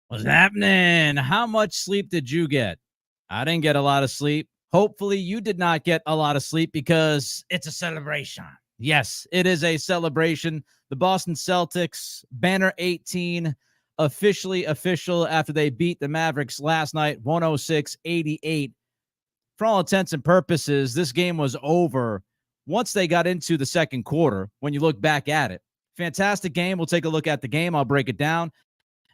What's happening? How much sleep did you get? I didn't get a lot of sleep. Hopefully, you did not get a lot of sleep because it's a celebration. Yes, it is a celebration. The Boston Celtics, banner 18, officially official after they beat the Mavericks last night, 106-88. For all intents and purposes, this game was over once they got into the second quarter when you look back at it. Fantastic game. We'll take a look at the game. I'll break it down.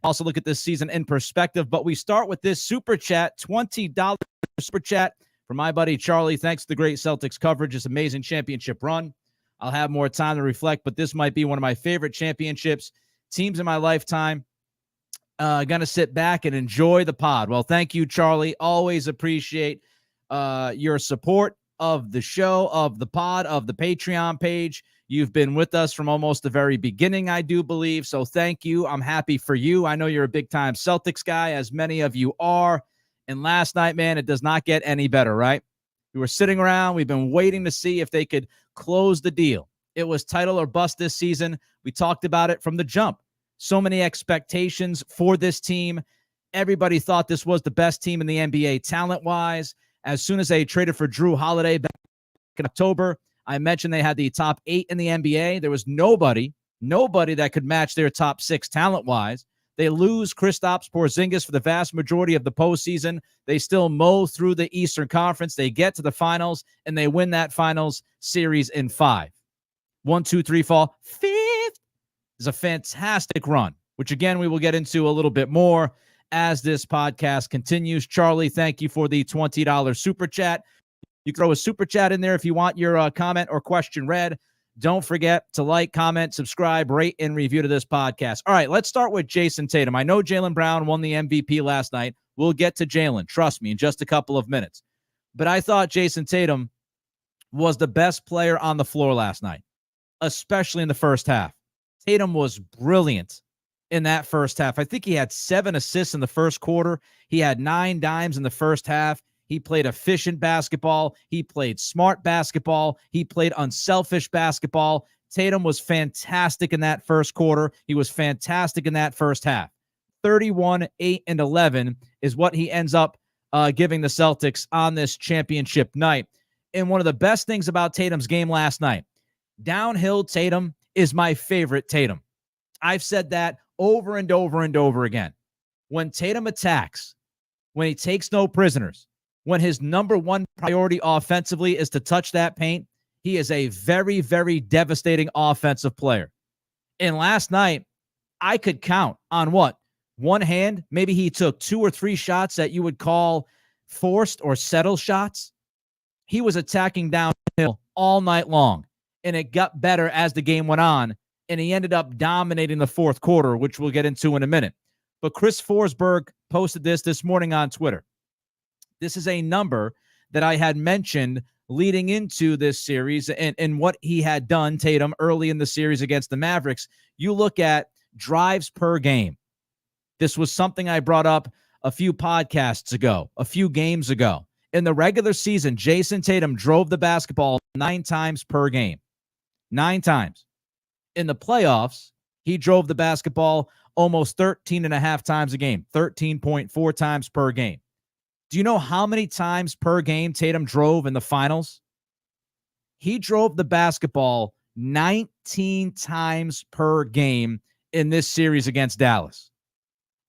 Also look at this season in perspective. But we start with this super chat, $20 super chat from my buddy Charlie. Thanks to the great Celtics coverage, this amazing championship run. I'll have more time to reflect, but this might be one of my favorite championships teams in my lifetime. Gonna sit back and enjoy the pod. Well, thank you, Charlie. Always appreciate your support of the show, of the pod, of the Patreon page. You've been with us from almost the very beginning, I do believe. So thank you. I'm happy for you. I know you're a big-time Celtics guy, as many of you are. And last night, man, it does not get any better, right? We were sitting around. We've been waiting to see if they could close the deal. It was title or bust this season. We talked about it from the jump. So many expectations for this team. Everybody thought this was the best team in the NBA talent-wise. As soon as they traded for Drew Holiday back in October, I mentioned they had the top 8 in the NBA. There was nobody that could match their top 6 talent-wise. They lose Kristaps Porzingis for the vast majority of the postseason. They still mow through the Eastern Conference. They get to the finals, and they win that finals series in 5. 1, 2, 3, fall. 5th is a fantastic run, which, again, we will get into a little bit more as this podcast continues. Charlie, thank you for the $20 super chat. You can throw a super chat in there if you want your comment or question read. Don't forget to like, comment, subscribe, rate, and review to this podcast. All right, let's start with Jason Tatum. I know Jaylen Brown won the MVP last night. We'll get to Jaylen, trust me, in just a couple of minutes. But I thought Jason Tatum was the best player on the floor last night, especially in the first half. Tatum was brilliant in that first half. I think he had 7 assists in the first quarter. He had 9 dimes in the first half. He played efficient basketball. He played smart basketball. He played unselfish basketball. Tatum was fantastic in that first quarter. He was fantastic in that first half. 31, 8, and 11 is what he ends up giving the Celtics on this championship night. And one of the best things about Tatum's game last night, downhill Tatum is my favorite Tatum. I've said that over and over and over again. When Tatum attacks, when he takes no prisoners, when his number one priority offensively is to touch that paint, he is a very, very devastating offensive player. And last night, I could count on one hand, maybe he took 2 or 3 shots that you would call forced or settle shots. He was attacking downhill all night long, and it got better as the game went on, and he ended up dominating the fourth quarter, which we'll get into in a minute. But Chris Forsberg posted this morning on Twitter. This is a number that I had mentioned leading into this series and what he had done, Tatum, early in the series against the Mavericks. You look at drives per game. This was something I brought up a few podcasts ago, a few games ago. In the regular season, Jason Tatum drove the basketball 9 times per game. 9 times. In the playoffs, he drove the basketball almost 13 and a half times a game, 13.4 times per game. Do you know how many times per game Tatum drove in the finals? He drove the basketball 19 times per game in this series against Dallas.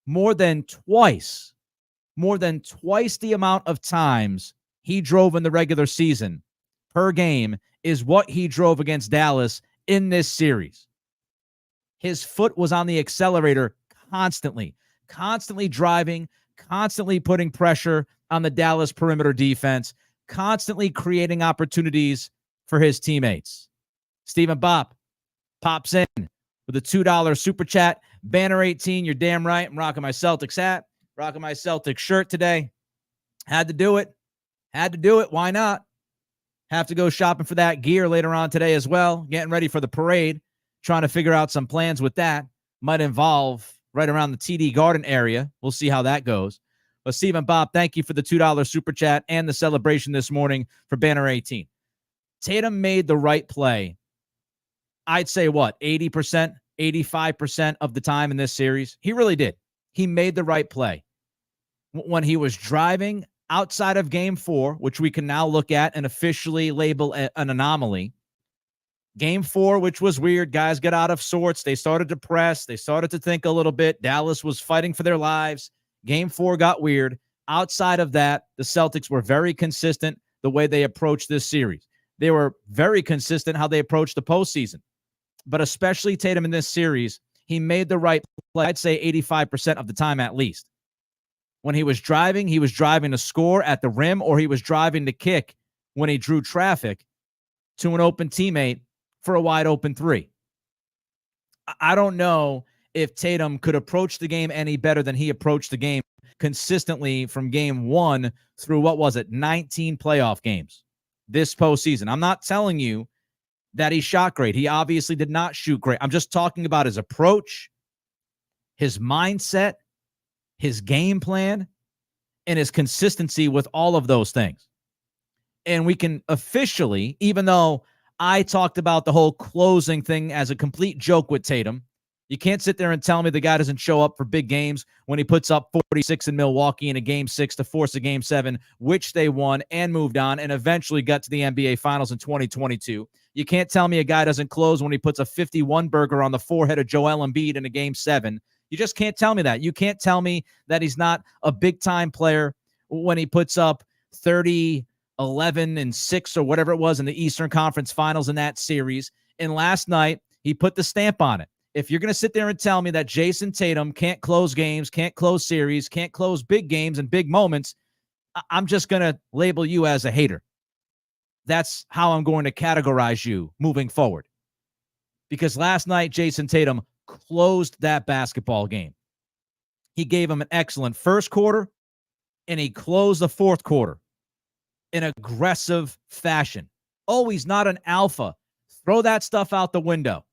More than twice the amount of times he drove in the regular season per game is what he drove against Dallas in this series. His foot was on the accelerator constantly driving, constantly putting pressure on the Dallas perimeter defense, constantly creating opportunities for his teammates. Stephen Bopp pops in with a $2 super chat. Banner 18, you're damn right. I'm rocking my Celtics hat, rocking my Celtics shirt today. Had to do it. Why not? Have to go shopping for that gear later on today as well. Getting ready for the parade. Trying to figure out some plans with that. Might involve right around the TD Garden area. We'll see how that goes. But Stephen Bob, thank you for the $2 super chat and the celebration this morning for Banner 18. Tatum made the right play. I'd say 80%, 85% of the time in this series. He really did. he made the right play. When he was driving outside of game 4, which we can now look at and officially label an anomaly. Game 4, which was weird. Guys got out of sorts. They started to press. They started to think a little bit. Dallas was fighting for their lives. Game 4 got weird. Outside of that, the Celtics were very consistent the way they approached this series. They were very consistent how they approached the postseason. But especially Tatum in this series, he made the right play, I'd say 85% of the time at least. When he was driving to score at the rim, or he was driving to kick when he drew traffic to an open teammate for a wide open three. I don't know if Tatum could approach the game any better than he approached the game consistently from game 1 through, 19 playoff games this postseason. I'm not telling you that he shot great. He obviously did not shoot great. I'm just talking about his approach, his mindset, his game plan, and his consistency with all of those things. And we can officially, even though I talked about the whole closing thing as a complete joke with Tatum, you can't sit there and tell me the guy doesn't show up for big games when he puts up 46 in Milwaukee in a game 6 to force a game 7, which they won and moved on and eventually got to the NBA Finals in 2022. You can't tell me a guy doesn't close when he puts a 51 burger on the forehead of Joel Embiid in a game 7. You just can't tell me that. You can't tell me that he's not a big-time player when he puts up 30, 11, and 6 or whatever it was in the Eastern Conference Finals in that series. And last night, he put the stamp on it. If you're going to sit there and tell me that Jason Tatum can't close games, can't close series, can't close big games and big moments, I'm just going to label you as a hater. That's how I'm going to categorize you moving forward. Because last night, Jason Tatum closed that basketball game. He gave him an excellent first quarter, and he closed the fourth quarter in aggressive fashion. Oh, he's not an alpha. Throw that stuff out the window.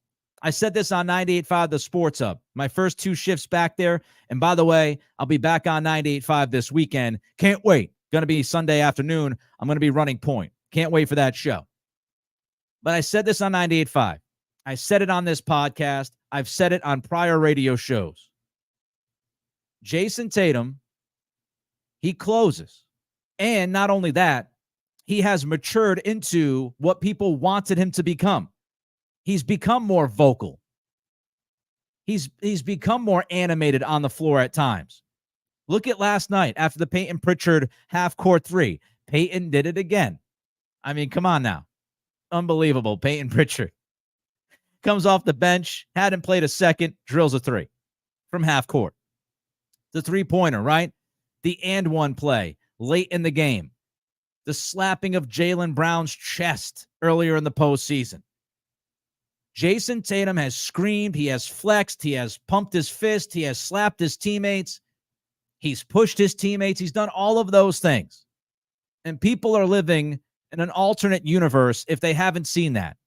I said this on 98.5 The Sports Hub. My first 2 shifts back there. And by the way, I'll be back on 98.5 this weekend. Can't wait. Going to be Sunday afternoon. I'm going to be running point. Can't wait for that show. But I said this on 98.5. I said it on this podcast. I've said it on prior radio shows. Jason Tatum, he closes. And not only that, he has matured into what people wanted him to become. He's become more vocal. He's become more animated on the floor at times. Look at last night after the Peyton Pritchard half-court 3. Peyton did it again. I mean, come on now. Unbelievable. Peyton Pritchard comes off the bench, hadn't played a second, drills a 3 from half-court. The three-pointer, right? The and one play late in the game. The slapping of Jaylen Brown's chest earlier in the postseason. Jason Tatum has screamed, he has flexed, he has pumped his fist, he has slapped his teammates, he's pushed his teammates, he's done all of those things. And people are living in an alternate universe if they haven't seen that.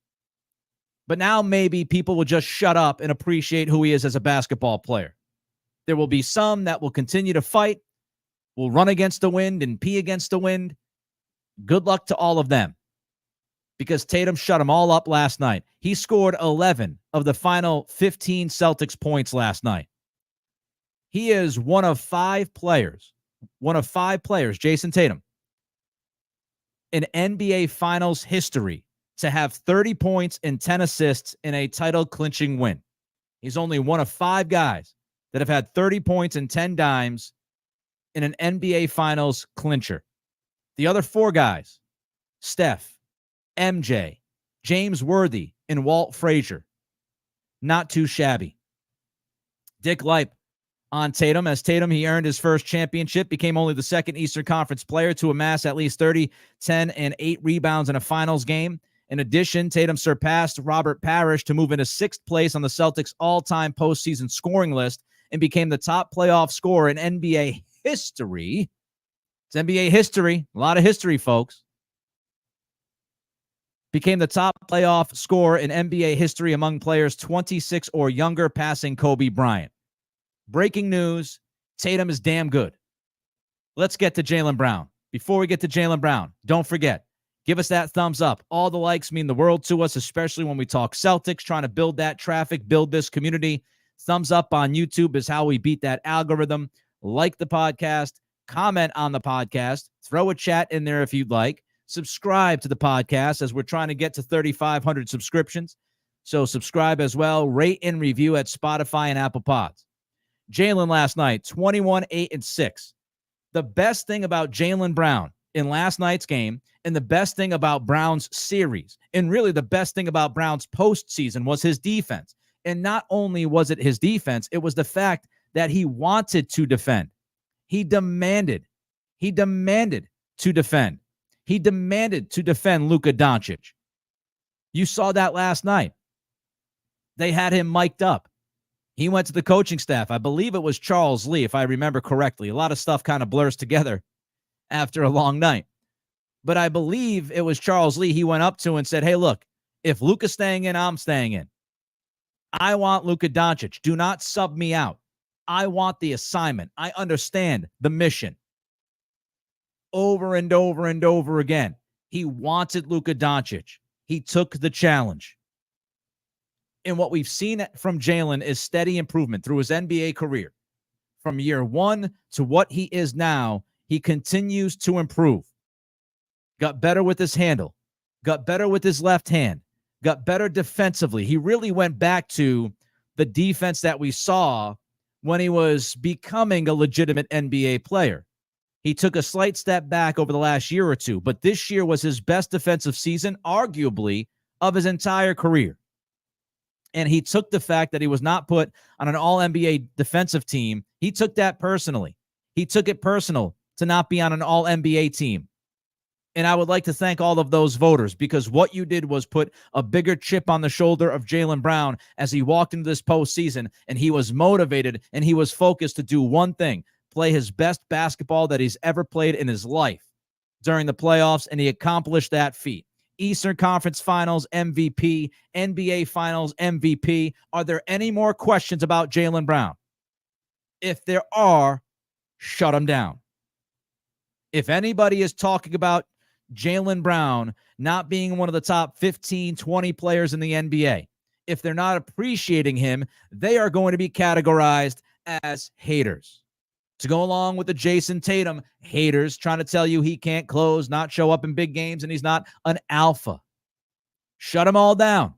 But now maybe people will just shut up and appreciate who he is as a basketball player. There will be some that will continue to fight, will run against the wind and pee against the wind. Good luck to all of them. Because Tatum shut them all up last night. He scored 11 of the final 15 Celtics points last night. He is one of 5 players, Jason Tatum, in NBA Finals history to have 30 points and 10 assists in a title-clinching win. He's only one of 5 guys that have had 30 points and 10 dimes in an NBA Finals clincher. The other 4 guys, Steph, MJ, James Worthy, and Walt Frazier. Not too shabby. Dick Leip on Tatum. As Tatum, he earned his first championship, became only the second Eastern Conference player to amass at least 30, 10, and 8 rebounds in a finals game. In addition, Tatum surpassed Robert Parrish to move into 6th place on the Celtics' all-time postseason scoring list and became the top playoff scorer in NBA history. It's NBA history. A lot of history, folks. Became the top playoff scorer in NBA history among players 26 or younger, passing Kobe Bryant. Breaking news, Tatum is damn good. Let's get to Jaylen Brown. Before we get to Jaylen Brown, don't forget, give us that thumbs up. All the likes mean the world to us, especially when we talk Celtics, trying to build that traffic, build this community. Thumbs up on YouTube is how we beat that algorithm. Like the podcast, comment on the podcast, throw a chat in there if you'd like. Subscribe to the podcast as we're trying to get to 3,500 subscriptions. So subscribe as well. Rate and review at Spotify and Apple Pods. Jaylen last night, 21, 8, and 6. The best thing about Jaylen Brown in last night's game, and the best thing about Brown's series, and really the best thing about Brown's postseason, was his defense. And not only was it his defense, it was the fact that he wanted to defend. He demanded to defend. He demanded to defend Luka Doncic. You saw that last night. They had him mic'd up. He went to the coaching staff. I believe it was Charles Lee, if I remember correctly. A lot of stuff kind of blurs together after a long night. But I believe it was Charles Lee he went up to and said, hey, look, if Luka's staying in, I'm staying in. I want Luka Doncic. Do not sub me out. I want the assignment. I understand the mission. Over and over and over again, he wanted Luka Doncic. He took the challenge. And what we've seen from Jaylen is steady improvement through his NBA career. From year one to what he is now, he continues to improve. Got better with his handle. Got better with his left hand. Got better defensively. He really went back to the defense that we saw when he was becoming a legitimate NBA player. He took a slight step back over the last year or two, but this year was his best defensive season, arguably, of his entire career. And he took the fact that he was not put on an all-NBA defensive team. He took that personally. He took it personal to not be on an all-NBA team. And I would like to thank all of those voters, because what you did was put a bigger chip on the shoulder of Jaylen Brown as he walked into this postseason, and he was motivated and he was focused to do one thing: play his best basketball that he's ever played in his life during the playoffs, and he accomplished that feat. Eastern Conference Finals MVP, NBA Finals MVP. Are there any more questions about Jaylen Brown? If there are, shut them down. If anybody is talking about Jaylen Brown not being one of the top 15, 20 players in the NBA, if they're not appreciating him, they are going to be categorized as haters. To go along with the Jason Tatum haters trying to tell you he can't close, not show up in big games, and he's not an alpha. Shut them all down.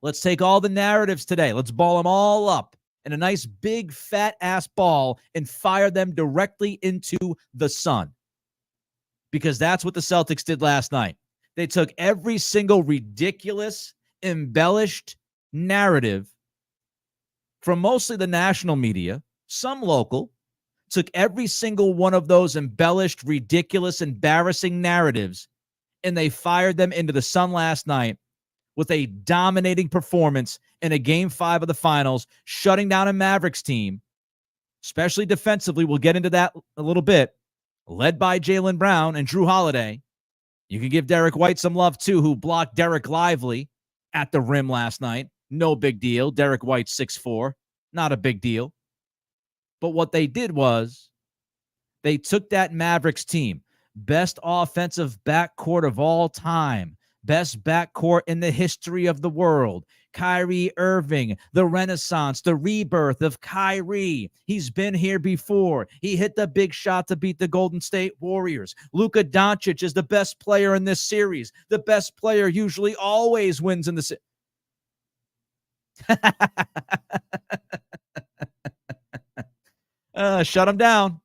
Let's take all the narratives today. Let's ball them all up in a nice big fat ass ball and fire them directly into the sun. Because that's what the Celtics did last night. They took every single ridiculous, embellished narrative from mostly the national media, some local, took every single one of those embellished, ridiculous, embarrassing narratives, and they fired them into the sun last night with a dominating performance in a Game 5 of the Finals, shutting down a Mavericks team, especially defensively. We'll get into that a little bit, led by Jaylen Brown and Drew Holiday. You can give Derek White some love, too, who blocked Derek Lively at the rim last night. No big deal. Derek White, 6'4". Not a big deal. But what they did was they took that Mavericks team, best offensive backcourt of all time, best backcourt in the history of the world. Kyrie Irving, the renaissance, the rebirth of Kyrie. He's been here before. He hit the big shot to beat the Golden State Warriors. Luka Doncic is the best player in this series. The best player usually always wins in the series. Shut him down.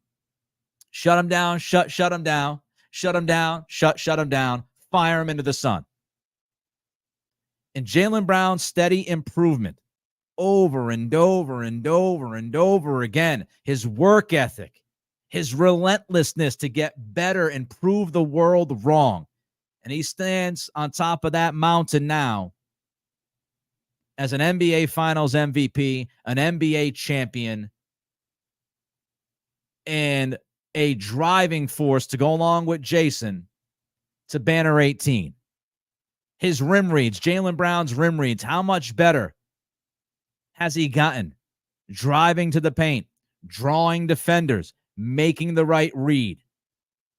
Shut him down. Shut him down. Shut him down. Shut him down. Fire him into the sun. And Jaylen Brown's steady improvement over and over and over and over again. His work ethic, his relentlessness to get better and prove the world wrong. And he stands on top of that mountain now as an NBA Finals MVP, an NBA champion, and a driving force to go along with Jason to banner 18. His rim reads, Jaylen Brown's rim reads, how much better has he gotten? Driving to the paint, drawing defenders, making the right read,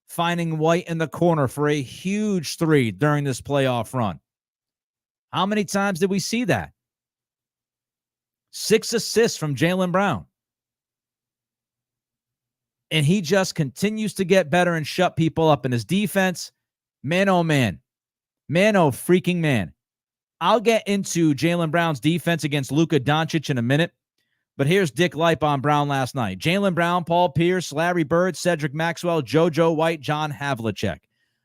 finding White in the corner for a huge three during this playoff run. How many times did we see that? 6 assists from Jaylen Brown. And he just continues to get better and shut people up in his defense. Man, oh man. Man, oh freaking man. I'll get into Jaylen Brown's defense against Luka Doncic in a minute. But here's Dick Lipe on Brown last night. Jaylen Brown, Paul Pierce, Larry Bird, Cedric Maxwell, JoJo White, John Havlicek.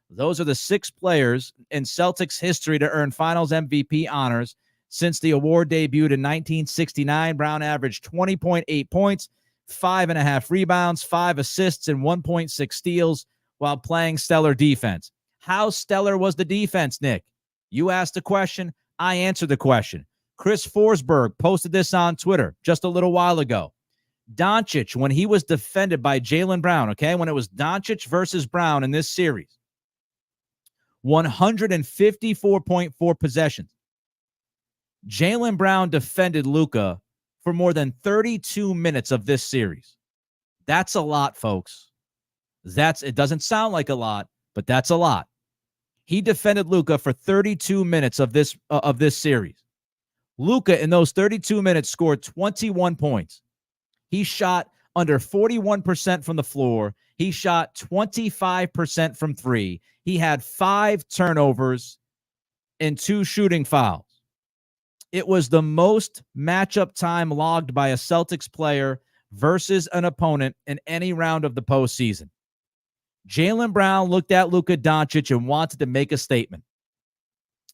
Those are the 6 players in Celtics history to earn Finals MVP honors since the award debuted in 1969. Brown averaged 20.8 points, 5.5 rebounds, 5 assists, and 1.6 steals while playing stellar defense. How stellar was the defense, Nick? You asked the question. I answered the question. Chris Forsberg posted this on Twitter just a little while ago. Doncic, when he was defended by Jaylen Brown, okay, when it was Doncic versus Brown in this series, 154.4 possessions. Jaylen Brown defended Luka for more than 32 minutes of this series. That's a lot, folks. It doesn't sound like a lot, but that's a lot. He defended Luka for 32 minutes of this series. Luka, in those 32 minutes, scored 21 points. He shot under 41% from the floor. He shot 25% from 3. He had 5 turnovers and 2 shooting fouls. It was the most matchup time logged by a Celtics player versus an opponent in any round of the postseason. Jaylen Brown looked at Luka Doncic and wanted to make a statement.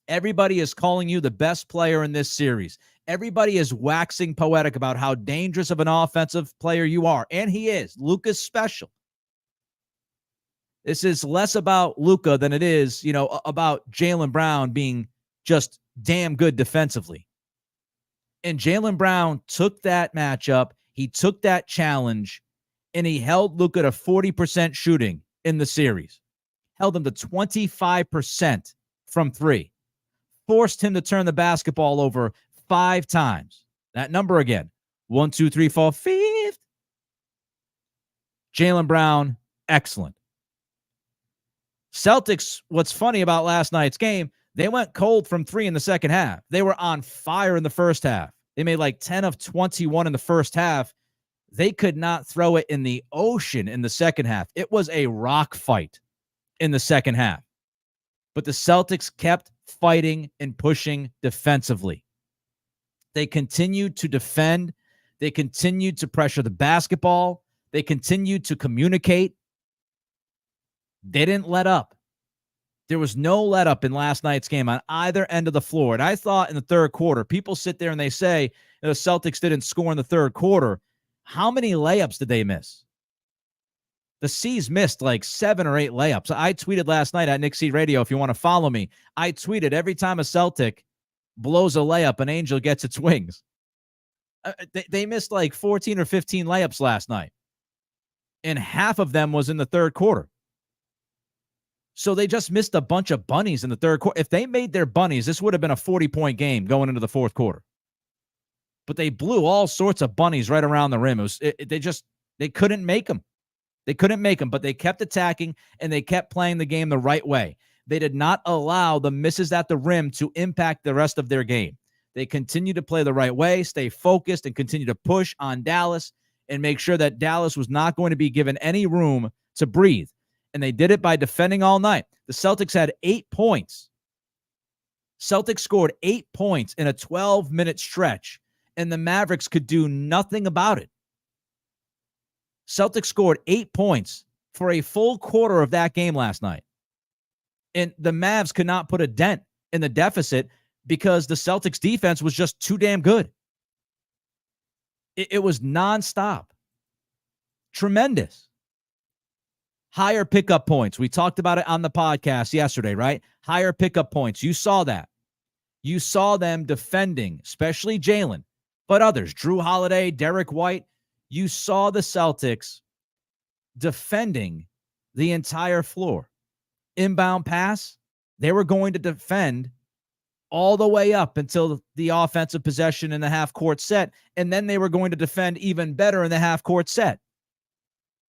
Everybody is calling you the best player in this series. Everybody is waxing poetic about how dangerous of an offensive player you are. And he is. Luka's special. This is less about Luka than it is, about Jaylen Brown being just damn good defensively. And Jaylen Brown took that matchup. He took that challenge, and he held Luka to 40% shooting in the series. Held him to 25% from 3. Forced him to turn the basketball over 5 times. That number again, 1, 2, 3, 4, 5. Jaylen Brown, excellent. Celtics, what's funny about last night's game, they went cold from 3 in the second half. They were on fire in the first half. They made like 10 of 21 in the first half. They could not throw it in the ocean in the second half. It was a rock fight in the second half. But the Celtics kept fighting and pushing defensively. They continued to defend. They continued to pressure the basketball. They continued to communicate. They didn't let up. There was no let up in last night's game on either end of the floor. And I thought in the third quarter, people sit there and they say the Celtics didn't score in the third quarter. How many layups did they miss? The C's missed like 7 or 8 layups. I tweeted last night at Nick C Radio, if you want to follow me. I tweeted every time a Celtic blows a layup, an Angel gets its wings. They missed like 14 or 15 layups last night. And half of them was in the third quarter. So they just missed a bunch of bunnies in the third quarter. If they made their bunnies, this would have been a 40-point game going into the fourth quarter. But they blew all sorts of bunnies right around the rim. They couldn't make them. They couldn't make them, but they kept attacking, and they kept playing the game the right way. They did not allow the misses at the rim to impact the rest of their game. They continued to play the right way, stay focused, and continue to push on Dallas and make sure that Dallas was not going to be given any room to breathe. And they did it by defending all night. The Celtics had 8 points. Celtics scored 8 points in a 12-minute stretch, and the Mavericks could do nothing about it. Celtics scored 8 points for a full quarter of that game last night. And the Mavs could not put a dent in the deficit because the Celtics defense was just too damn good. It was nonstop. Tremendous. Higher pickup points. We talked about it on the podcast yesterday, right? Higher pickup points. You saw that. You saw them defending, especially Jaylen, but others, Drew Holiday, Derek White. You saw the Celtics defending the entire floor. Inbound pass, they were going to defend all the way up until the offensive possession in the half-court set, and then they were going to defend even better in the half-court set.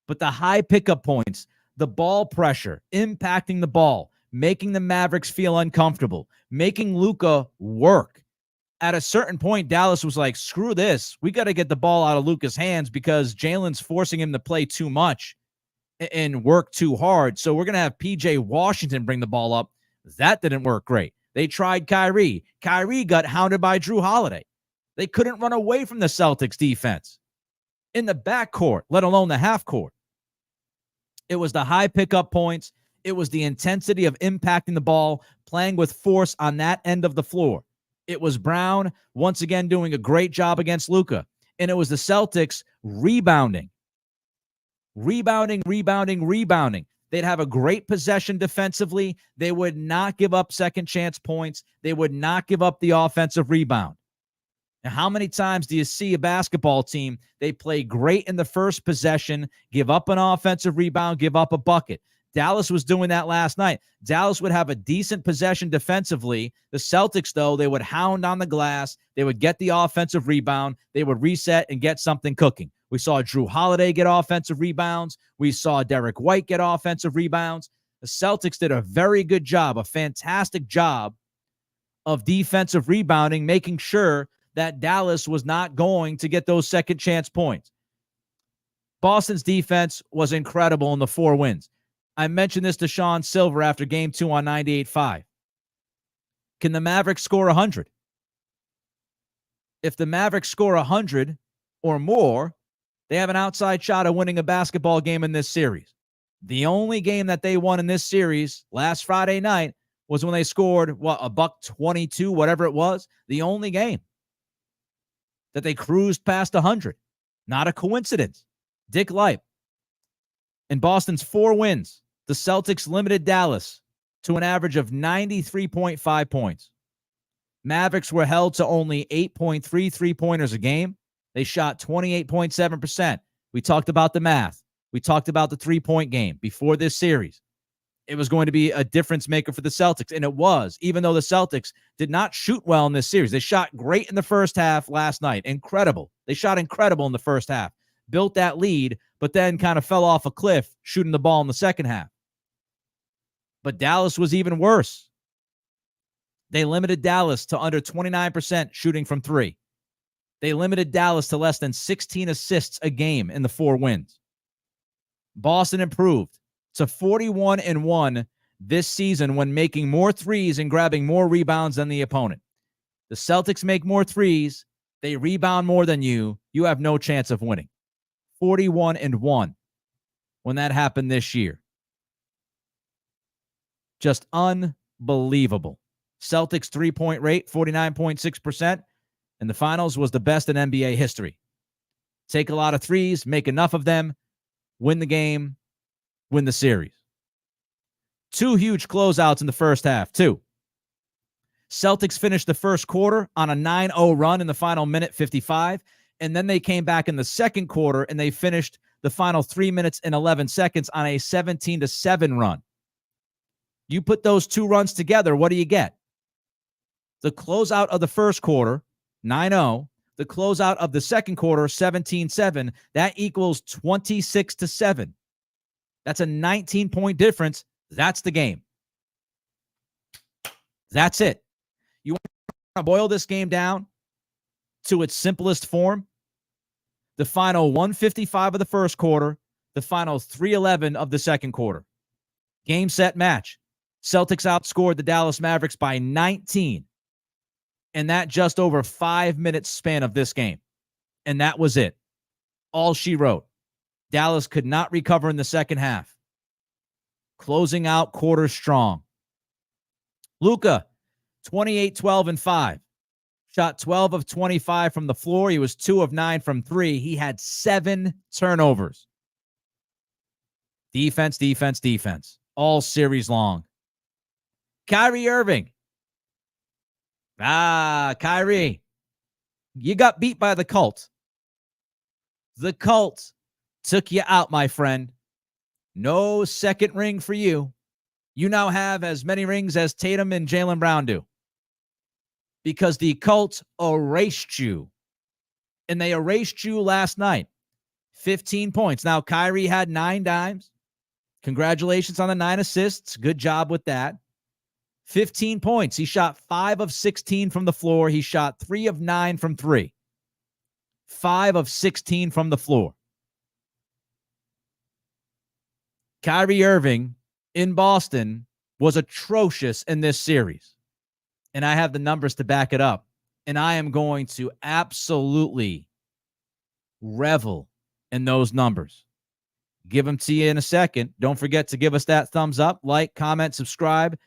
But the high pickup points, the ball pressure, impacting the ball, making the Mavericks feel uncomfortable, making Luka work. At a certain point, Dallas was like, screw this. We got to get the ball out of Luka's hands because Jalen's forcing him to play too much and work too hard. So we're going to have PJ Washington bring the ball up. That didn't work great. They tried Kyrie. Kyrie got hounded by Drew Holiday. They couldn't run away from the Celtics defense in the backcourt, let alone the half court. It was the high pickup points. It was the intensity of impacting the ball, playing with force on that end of the floor. It was Brown once again doing a great job against Luka. And it was the Celtics rebounding. They'd have a great possession defensively. They would not give up second chance points. They would not give up the offensive rebound. Now, how many times do you see a basketball team, they play great in the first possession, give up an offensive rebound, give up a bucket? Dallas was doing that last night. Dallas would have a decent possession defensively. The Celtics, though, they would hound on the glass. They would get the offensive rebound. They would reset and get something cooking. We saw Drew Holiday get offensive rebounds. We saw Derek White get offensive rebounds. The Celtics did a very good job, a fantastic job of defensive rebounding, making sure that Dallas was not going to get those second chance points. Boston's defense was incredible in the 4 wins. I mentioned this to Sean Silver after Game 2 on 98.5. Can the Mavericks score 100? If the Mavericks score 100 or more, they have an outside shot of winning a basketball game in this series. The only game that they won in this series last Friday night was when they scored, a $122, whatever it was. The only game that they cruised past 100. Not a coincidence. Dick Lipe. In Boston's 4 wins, the Celtics limited Dallas to an average of 93.5 points. Mavericks were held to only 8.3 3-pointers a game. They shot 28.7%. We talked about the math. We talked about the 3-point game before this series. It was going to be a difference maker for the Celtics, and it was, even though the Celtics did not shoot well in this series. They shot great in the first half last night. Incredible. They shot incredible in the first half. Built that lead, but then kind of fell off a cliff shooting the ball in the second half. But Dallas was even worse. They limited Dallas to under 29% shooting from 3. They limited Dallas to less than 16 assists a game in the 4 wins. Boston improved to 41-1 this season when making more threes and grabbing more rebounds than the opponent. The Celtics make more threes. They rebound more than you. You have no chance of winning. 41-1 when that happened this year. Just unbelievable. Celtics 3-point rate, 49.6%. And the finals was the best in NBA history. Take a lot of threes, make enough of them, win the game, win the series. 2 huge closeouts in the first half, 2. Celtics finished the first quarter on a 9-0 run in the final minute 55, and then they came back in the second quarter and they finished the final 3 minutes and 11 seconds on a 17-7 run. You put those 2 runs together, what do you get? The closeout of the first quarter, 9-0. The closeout of the second quarter, 17-7. That equals 26-7. That's a 19-point difference. That's the game. That's it. You want to boil this game down to its simplest form? The final 155 of the first quarter, the final 311 of the second quarter. Game, set, match. Celtics outscored the Dallas Mavericks by 19. And that just over 5 minutes span of this game. And that was it. All she wrote. Dallas could not recover in the second half. Closing out quarter strong. Luka, 28, 12, and 5. Shot 12 of 25 from the floor. He was 2 of 9 from 3. He had 7 turnovers. Defense, defense, defense. All series long. Kyrie Irving. Kyrie. You got beat by the cult. The cult took you out, my friend. No second ring for you. You now have as many rings as Tatum and Jaylen Brown do. Because the cult erased you. And they erased you last night. 15 points. Now, Kyrie had 9 dimes. Congratulations on the 9 assists. Good job with that. 15 points. He shot 5 of 16 from the floor. He shot 3 of 9 from 3. 5 of 16 from the floor. Kyrie Irving in Boston was atrocious in this series. And I have the numbers to back it up. And I am going to absolutely revel in those numbers. Give them to you in a second. Don't forget to give us that thumbs up, like, comment, subscribe,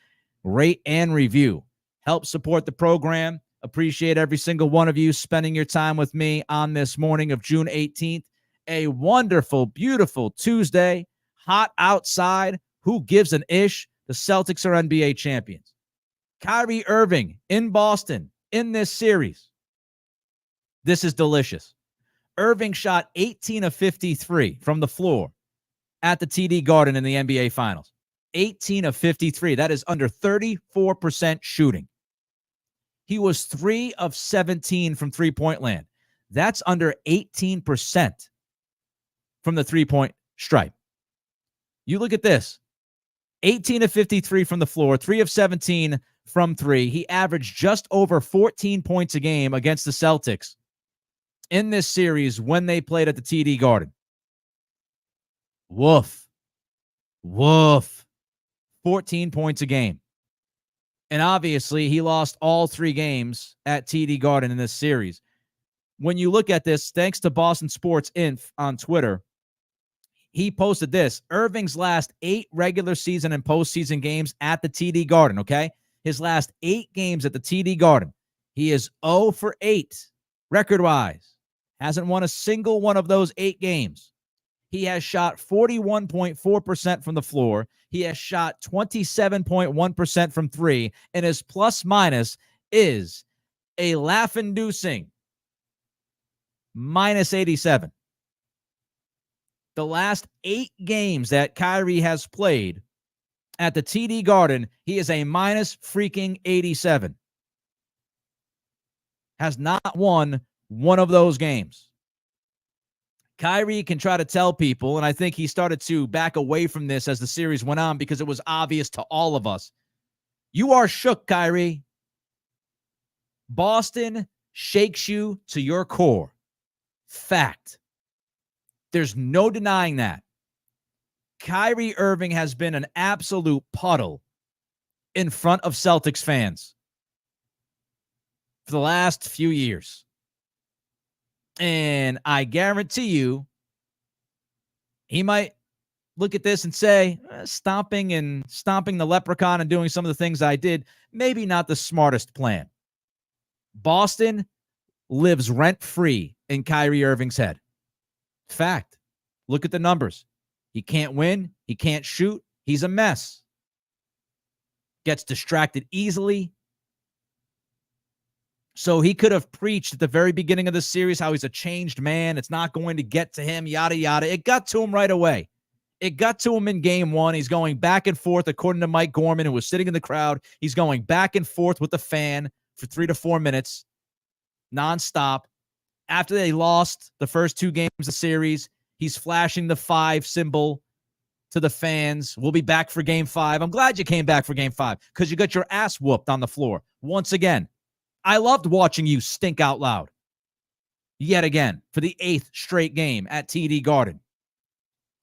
rate, and review. Help support the program. Appreciate every single one of you spending your time with me on this morning of June 18th. A wonderful, beautiful Tuesday. Hot outside. Who gives an ish? The Celtics are NBA champions. Kyrie Irving in Boston in this series. This is delicious. Irving shot 18 of 53 from the floor at the TD Garden in the NBA Finals. 18 of 53. That is under 34% shooting. He was 3 of 17 from three-point land. That's under 18% from the three-point stripe. You look at this. 18 of 53 from the floor, 3 of 17 from 3. He averaged just over 14 points a game against the Celtics in this series when they played at the TD Garden. Woof. Woof. 14 points a game. And obviously, he lost all 3 games at TD Garden in this series. When you look at this, thanks to Boston Sports Inf on Twitter, he posted this. Irving's last 8 regular season and postseason games at the TD Garden, okay? His last 8 games at the TD Garden. He is 0 for 8, record-wise. Hasn't won a single one of those 8 games. He has shot 41.4% from the floor. He has shot 27.1% from 3, and his plus-minus is a laugh-inducing minus 87. The last 8 games that Kyrie has played at the TD Garden, he is a minus freaking 87. Has not won one of those games. Kyrie can try to tell people, and I think he started to back away from this as the series went on because it was obvious to all of us. You are shook, Kyrie. Boston shakes you to your core. Fact. There's no denying that. Kyrie Irving has been an absolute puddle in front of Celtics fans for the last few years. And I guarantee you, he might look at this and say, stomping the leprechaun and doing some of the things I did, maybe not the smartest plan. Boston lives rent-free in Kyrie Irving's head. Fact. Look at the numbers. He can't win. He can't shoot. He's a mess. Gets distracted easily. So he could have preached at the very beginning of the series how he's a changed man. It's not going to get to him, yada, yada. It got to him right away. It got to him in game 1. He's going back and forth, according to Mike Gorman, who was sitting in the crowd. He's going back and forth with the fan for 3 to 4 minutes, nonstop. After they lost the first 2 games of the series, he's flashing the 5 symbol to the fans. We'll be back for game 5. I'm glad you came back for game 5 because you got your ass whooped on the floor once again. I loved watching you stink out loud yet again for the 8th straight game at TD Garden.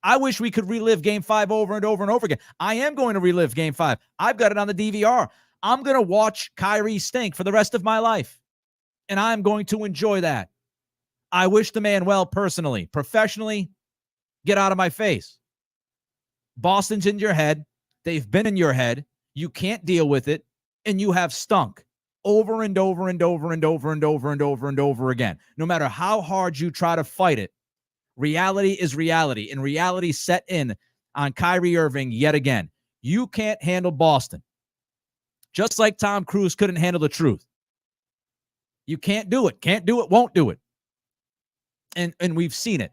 I wish we could relive game 5 over and over and over again. I am going to relive game 5. I've got it on the DVR. I'm going to watch Kyrie stink for the rest of my life, and I'm going to enjoy that. I wish the man well personally. Professionally, get out of my face. Boston's in your head. They've been in your head. You can't deal with it, and you have stunk over and over and over and over and over and over and over again. No matter how hard you try to fight it, reality is reality, and reality set in on Kyrie Irving yet again. You can't handle Boston. Just like Tom Cruise couldn't handle the truth. You can't do it. Can't do it, won't do it. And we've seen it.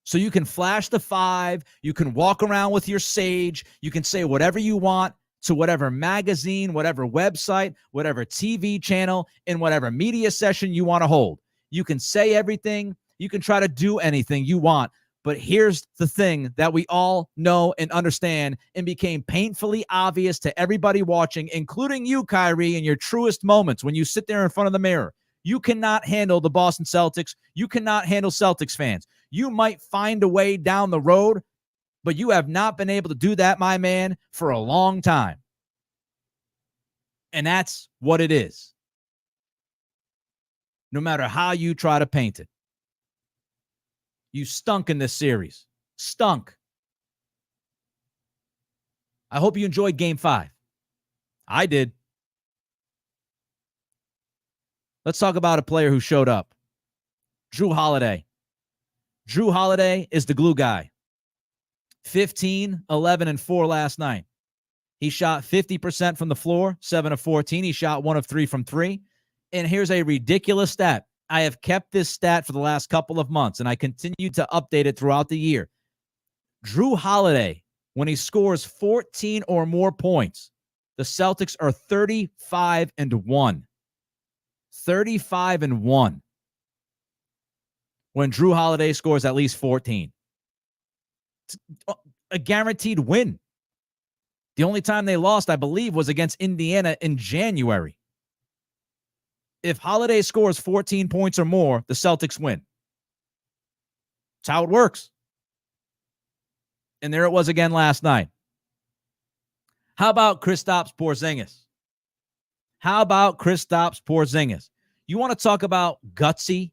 So you can flash the 5. You can walk around with your sage. You can say whatever you want to whatever magazine, whatever website, whatever TV channel, in whatever media session you want to hold. You can say everything. You can try to do anything you want. But here's the thing that we all know and understand and became painfully obvious to everybody watching, including you, Kyrie, in your truest moments when you sit there in front of the mirror. You cannot handle the Boston Celtics. You cannot handle Celtics fans. You might find a way down the road, but you have not been able to do that, my man, for a long time. And that's what it is. No matter how you try to paint it. You stunk in this series. Stunk. I hope you enjoyed Game 5. I did. Let's talk about a player who showed up. Jrue Holiday. Jrue Holiday is the glue guy. 15, 11, and 4 last night. He shot 50% from the floor, 7 of 14. He shot 1 of 3 from 3. And here's a ridiculous stat. I have kept this stat for the last couple of months, and I continue to update it throughout the year. Jrue Holiday, when he scores 14 or more points, the Celtics are 35-1. 35-1. When Jrue Holiday scores at least 14. It's a guaranteed win. The only time they lost, I believe, was against Indiana in January. If Holiday scores 14 points or more, the Celtics win. That's how it works. And there it was again last night. How about Kristaps Porzingis? How about Kristaps Porzingis? You want to talk about gutsy?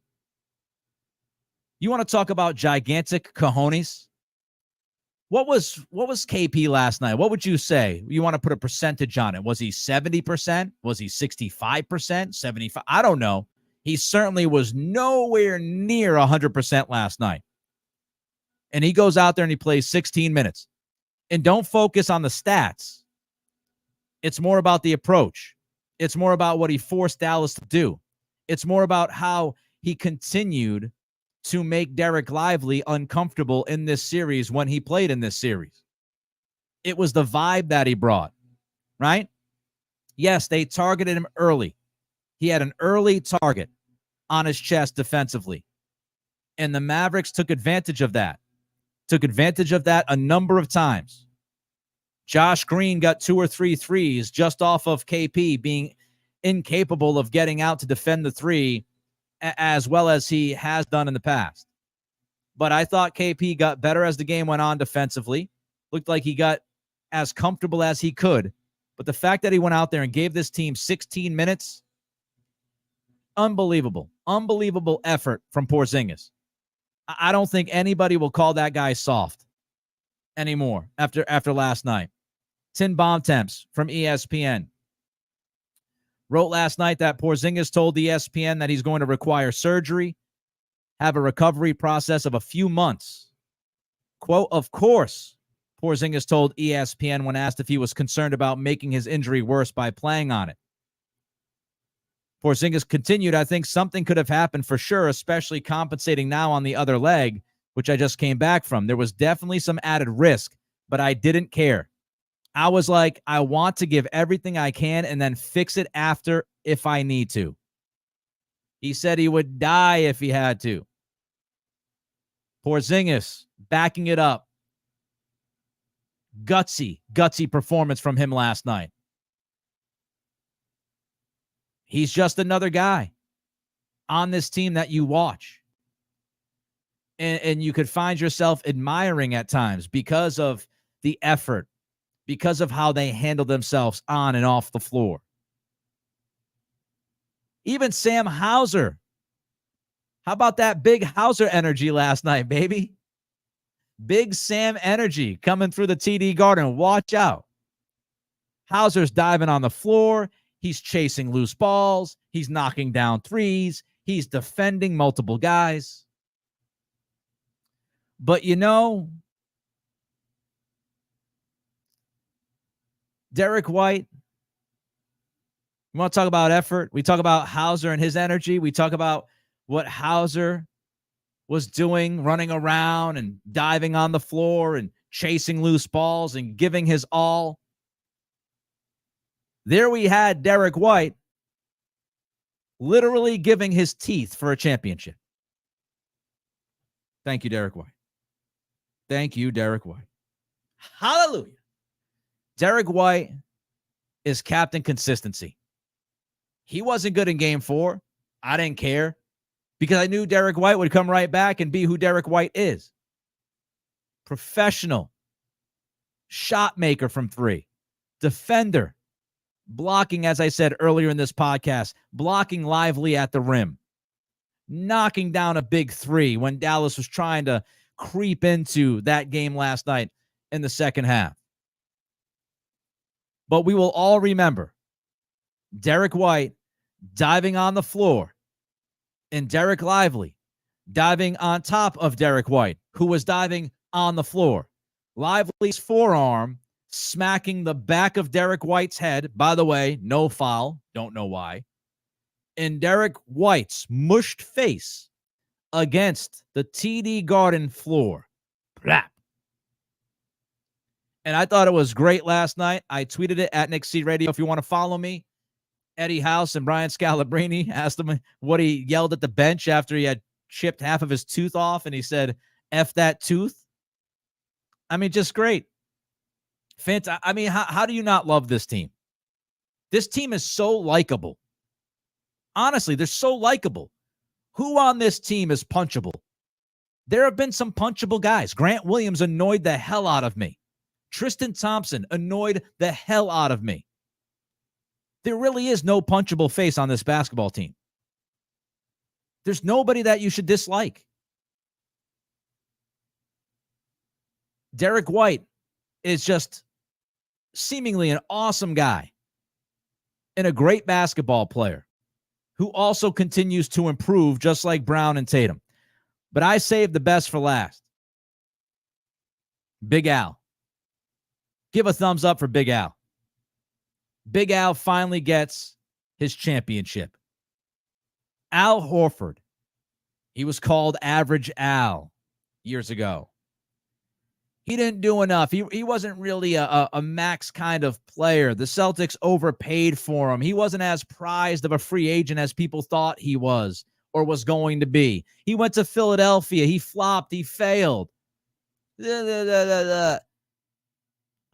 You want to talk about gigantic cojones? What was KP last night? What would you say? You want to put a percentage on it? Was he 70%? Was he 65%? 75? I don't know. He certainly was nowhere near 100% last night. And he goes out there and he plays 16 minutes. And don't focus on the stats. It's more about the approach. It's more about what he forced Dallas to do. It's more about how he continued to make Derek Lively uncomfortable in this series when he played in this series. It was the vibe that he brought, right? Yes, they targeted him early. He had an early target on his chest defensively. And the Mavericks took advantage of that. Took advantage of that a number of times. Josh Green got 2 or 3 threes just off of KP being incapable of getting out to defend the three as well as he has done in the past. But I thought KP got better as the game went on defensively. Looked like he got as comfortable as he could. But the fact that he went out there and gave this team 16 minutes, unbelievable. Unbelievable effort from Porzingis. I don't think anybody will call that guy soft anymore after last night. Tin Bontemps from ESPN wrote last night that Porzingis told ESPN that he's going to require surgery, have a recovery process of a few months. Quote, of course, Porzingis told ESPN when asked if he was concerned about making his injury worse by playing on it. Porzingis continued, I think something could have happened for sure, especially compensating now on the other leg, which I just came back from. There was definitely some added risk, but I didn't care. I was like, I want to give everything I can and then fix it after if I need to. He said he would die if he had to. Porzingis backing it up. Gutsy performance from him last night. He's just another guy on this team that you watch. And you could find yourself admiring at times because of the effort, because of how they handle themselves on and off the floor. Even Sam Hauser. How about that big Hauser energy last night, baby? Big Sam energy coming through the TD Garden. Watch out. Hauser's diving on the floor. He's chasing loose balls. He's knocking down threes. He's defending multiple guys. But you know, Derek White, we want to talk about effort. We talk about Hauser and his energy. We talk about what Hauser was doing, running around and diving on the floor and chasing loose balls and giving his all. There we had Derek White literally giving his teeth for a championship. Thank you, Derek White. Thank you, Derek White. Hallelujah. Derek White is captain consistency. He wasn't good in game 4. I didn't care because I knew Derek White would come right back and be who Derek White is. Professional, shot maker from 3, defender, blocking, as I said earlier in this podcast, blocking lively at the rim, knocking down a big 3 when Dallas was trying to creep into that game last night in the second half. But we will all remember Derek White diving on the floor and Derek Lively diving on top of Derek White, who was diving on the floor. Lively's forearm smacking the back of Derek White's head. By the way, no foul. Don't know why. And Derek White's mushed face against the TD Garden floor. Blah. And I thought it was great last night. I tweeted it at Nick C Radio. If you want to follow me, Eddie House and Brian Scalabrine asked him what he yelled at the bench after he had chipped half of his tooth off. And he said, F that tooth. I mean, just great. I mean, how do you not love this team? This team is so likable. Honestly, they're so likable. Who on this team is punchable? There have been some punchable guys. Grant Williams annoyed the hell out of me. Tristan Thompson annoyed the hell out of me. There really is no punchable face on this basketball team. There's nobody that you should dislike. Derek White is just seemingly an awesome guy and a great basketball player who also continues to improve just like Brown and Tatum. But I saved the best for last. Big Al. Give a thumbs up for Big Al. Big Al finally gets his championship. Al Horford. He was called Average Al years ago. He didn't do enough. He wasn't really a max kind of player. The Celtics overpaid for him. He wasn't as prized of a free agent as people thought he was or was going to be. He went to Philadelphia. He flopped. He failed.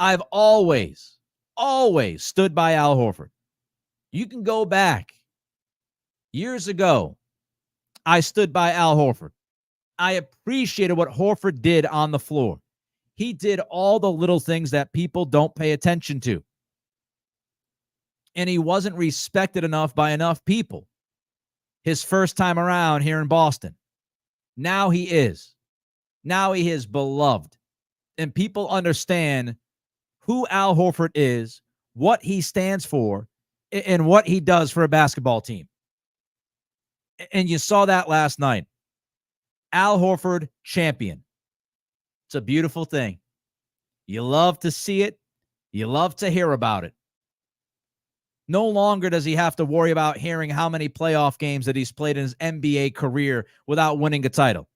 I've always stood by Al Horford. You can go back years ago. I stood by Al Horford. I appreciated what Horford did on the floor. He did all the little things that people don't pay attention to. And he wasn't respected enough by enough people his first time around here in Boston. Now he is. Now he is beloved. And people understand who Al Horford is, what he stands for, and what he does for a basketball team. And you saw that last night. Al Horford, champion. It's a beautiful thing. You love to see it. You love to hear about it. No longer does he have to worry about hearing how many playoff games that he's played in his NBA career without winning a title.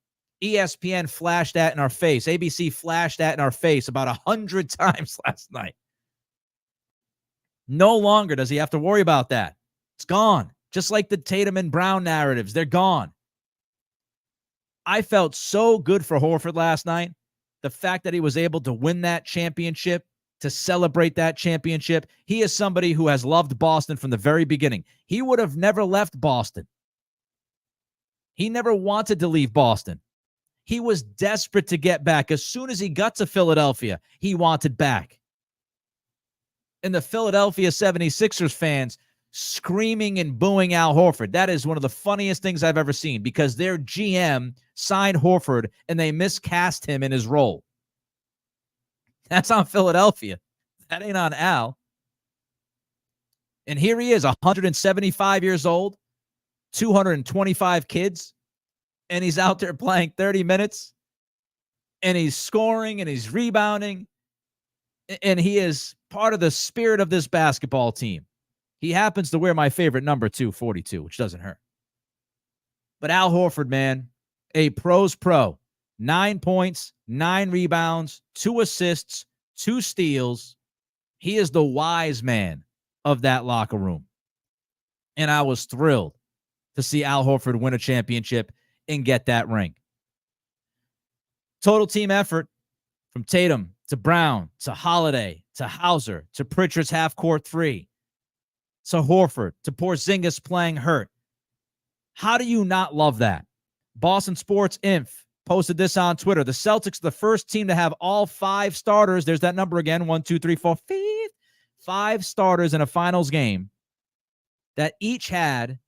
ESPN flashed that in our face. ABC flashed that in our face about 100 times last night. No longer does he have to worry about that. It's gone. Just like the Tatum and Brown narratives, they're gone. I felt so good for Horford last night. The fact that he was able to win that championship, to celebrate that championship. He is somebody who has loved Boston from the very beginning. He would have never left Boston. He never wanted to leave Boston. He was desperate to get back. As soon as he got to Philadelphia, he wanted back. And the Philadelphia 76ers fans screaming and booing Al Horford. That is one of the funniest things I've ever seen because their GM signed Horford and they miscast him in his role. That's on Philadelphia. That ain't on Al. And here he is, 175 years old, 225 kids, and he's out there playing 30 minutes, and he's scoring and he's rebounding, and he is part of the spirit of this basketball team. He happens to wear my favorite number, 242, which doesn't hurt. But Al Horford, man, a pro's pro. 9 points, 9 rebounds, 2 assists, 2 steals. He is the wise man of that locker room. And I was thrilled to see Al Horford win a championship and get that ring. Total team effort. From Tatum to Brown to Holiday to Hauser to Pritchard's half-court three to Horford to Porzingis playing hurt. How do you not love that? Boston Sports Inf posted this on Twitter. The Celtics are the first team to have all 5 starters. There's that number again. 1, 2, 3, 4, 5 starters in a finals game that each had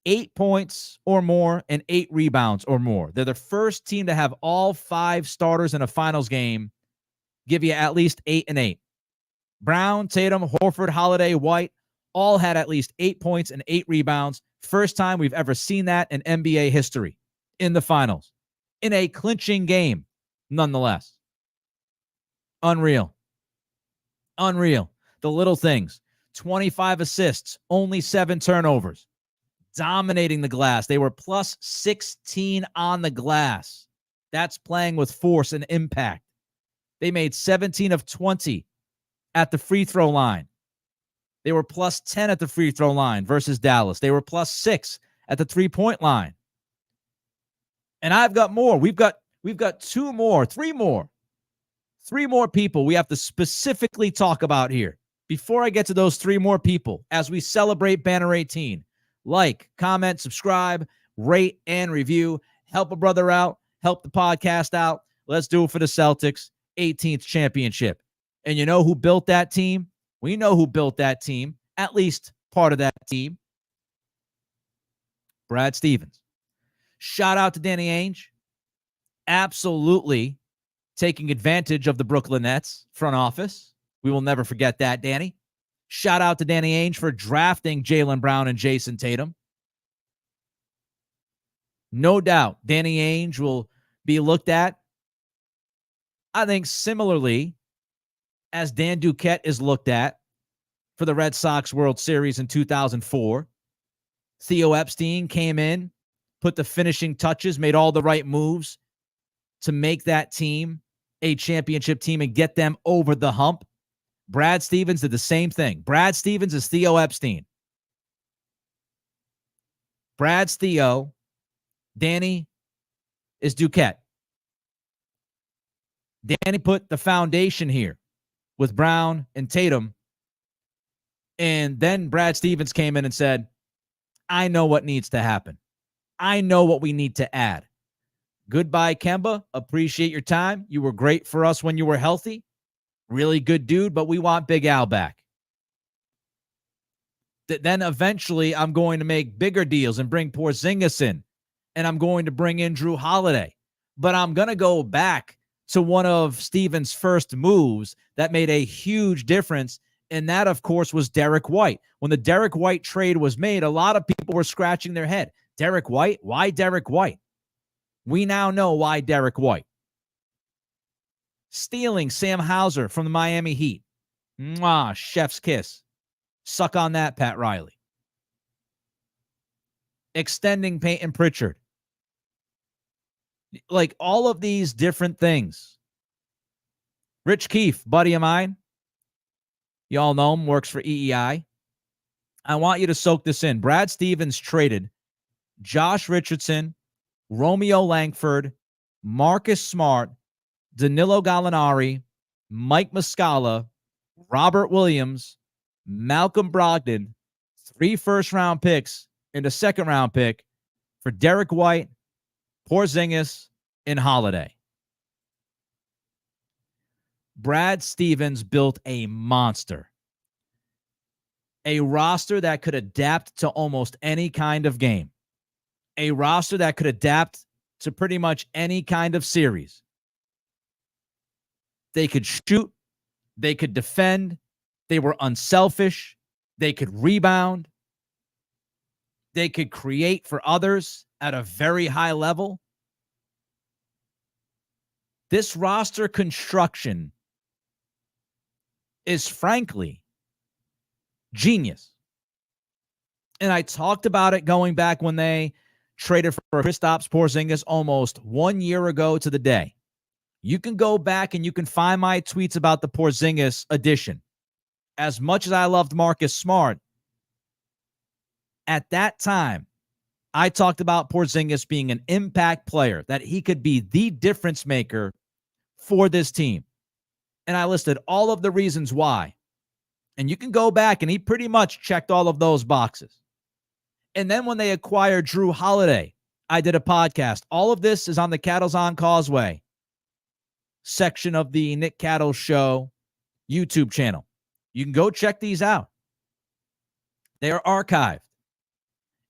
8 points or more and 8 rebounds or more. They're the first team to have all 5 starters in a finals game give you at least 8 and 8. Brown, Tatum, Horford, Holiday, White all had at least 8 points and 8 rebounds. First time we've ever seen that in NBA history in the finals, in a clinching game, nonetheless. Unreal. Unreal. The little things. 25 assists, only 7 turnovers. Dominating the glass. They were plus 16 on the glass. That's playing with force and impact. They made 17 of 20 at the free throw line. They were plus 10 at the free throw line versus Dallas. They were plus 6 at the 3-point line. And I've got more. We've got 3 more people we have to specifically talk about here. Before I get to those 3 more people, as we celebrate Banner 18, like, comment, subscribe, rate, and review. Help a brother out. Help the podcast out. Let's do it for the Celtics. 18th championship. And you know who built that team? We know who built that team. At least part of that team. Brad Stevens. Shout out to Danny Ainge. Absolutely taking advantage of the Brooklyn Nets front office. We will never forget that, Danny. Shout out to Danny Ainge for drafting Jaylen Brown and Jason Tatum. No doubt, Danny Ainge will be looked at, I think, similarly as Dan Duquette is looked at for the Red Sox World Series in 2004. Theo Epstein came in, put the finishing touches, made all the right moves to make that team a championship team and get them over the hump. Brad Stevens did the same thing. Brad Stevens is Theo Epstein. Brad's Theo. Danny is Duquette. Danny put the foundation here with Brown and Tatum. And then Brad Stevens came in and said, I know what needs to happen. I know what we need to add. Goodbye, Kemba. Appreciate your time. You were great for us when you were healthy. Really good dude, but we want Big Al back. Then eventually I'm going to make bigger deals and bring Porzingis in. And I'm going to bring in Drew Holiday. But I'm going to go back to one of Stevens' first moves that made a huge difference. And that, of course, was Derek White. When the Derek White trade was made, a lot of people were scratching their head. Derek White? Why Derek White? We now know why Derek White. Stealing Sam Hauser from the Miami Heat. Mwah, chef's kiss. Suck on that, Pat Riley. Extending Peyton Pritchard. Like all of these different things. Rich Keefe, buddy of mine. You all know him, works for EEI. I want you to soak this in. Brad Stevens traded Josh Richardson, Romeo Langford, Marcus Smart, Danilo Gallinari, Mike Muscala, Robert Williams, Malcolm Brogdon, 3 first-round picks and a second-round pick for Derek White, Porzingis, and Holiday. Brad Stevens built a monster. A roster that could adapt to almost any kind of game. A roster that could adapt to pretty much any kind of series. They could shoot. They could defend. They were unselfish. They could rebound. They could create for others at a very high level. This roster construction is frankly genius. And I talked about it going back when they traded for Kristaps Porzingis almost 1 year ago to the day. You can go back and you can find my tweets about the Porzingis addition. As much as I loved Marcus Smart, at that time, I talked about Porzingis being an impact player, that he could be the difference maker for this team. And I listed all of the reasons why. And you can go back, and he pretty much checked all of those boxes. And then when they acquired Drew Holiday, I did a podcast. All of this is on the Cattle's on Causeway section of the Nick Cattle Show YouTube channel. You can go check these out. They are archived.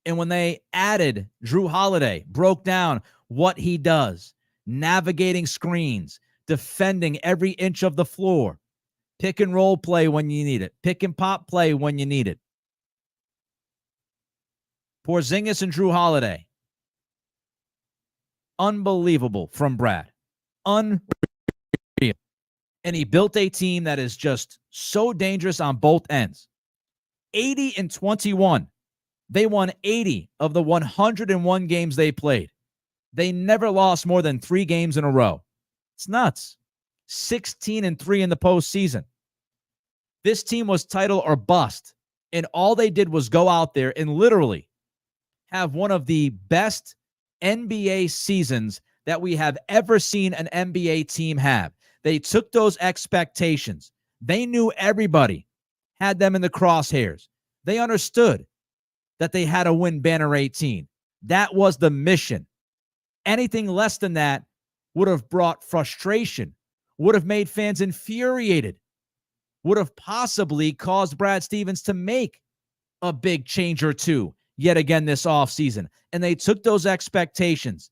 And when they added Drew Holiday, broke down what he does, navigating screens, defending every inch of the floor, pick and roll play when you need it, pick and pop play when you need it. Porzingis and Drew Holiday. Unbelievable from Brad. Unreal. And he built a team that is just so dangerous on both ends. 80-21. They won 80 of the 101 games they played. They never lost more than 3 games in a row. It's nuts. 16-3 in the postseason. This team was title or bust, and all they did was go out there and literally have one of the best NBA seasons that we have ever seen an NBA team have. They took those expectations. They knew everybody had them in the crosshairs. They understood that they had to win Banner 18. That was the mission. Anything less than that would have brought frustration, would have made fans infuriated, would have possibly caused Brad Stevens to make a big change or two yet again this offseason. And they took those expectations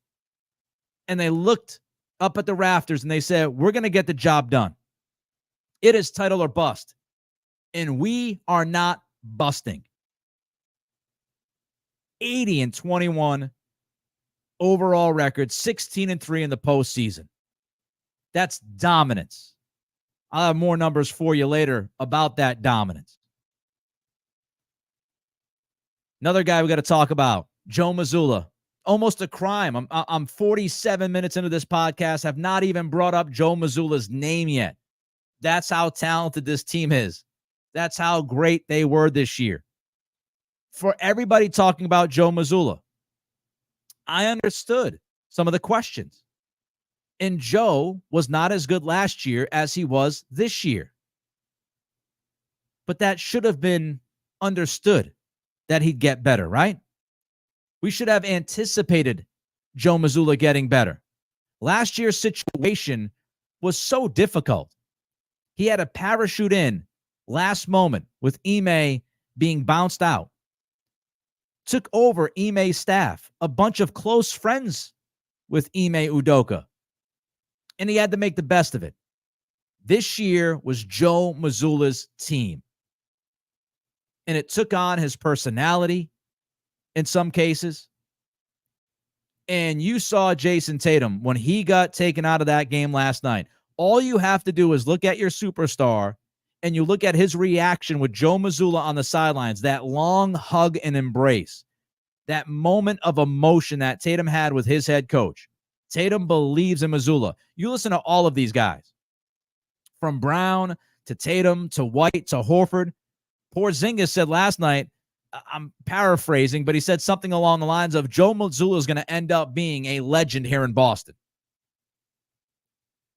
and they looked up at the rafters and they said, we're going to get the job done. It is title or bust. And we are not busting. 80-21 overall record, 16-3 in the postseason. That's dominance. I'll have more numbers for you later about that dominance. Another guy we got to talk about, Joe Mazzulla. Almost a crime. I'm 47 minutes into this podcast, have not even brought up Joe Mazzulla's name yet. That's how talented this team is. That's how great they were this year. For everybody talking about Joe Mazzulla, I understood some of the questions. And Joe was not as good last year as he was this year. But that should have been understood that he'd get better, right? We should have anticipated Joe Mazzulla getting better. Last year's situation was so difficult. He had a parachute in last moment with Ime being bounced out. Took over Ime's staff, a bunch of close friends with Ime Udoka. And he had to make the best of it. This year was Joe Mazzulla's team. And it took on his personality in some cases. And you saw Jason Tatum when he got taken out of that game last night. All you have to do is look at your superstar and you look at his reaction with Joe Mazzulla on the sidelines, that long hug and embrace, that moment of emotion that Tatum had with his head coach. Tatum believes in Mazzulla. You listen to all of these guys, from Brown to Tatum to White to Horford. Porzingis said last night, I'm paraphrasing, but he said something along the lines of Joe Mazzulla is going to end up being a legend here in Boston.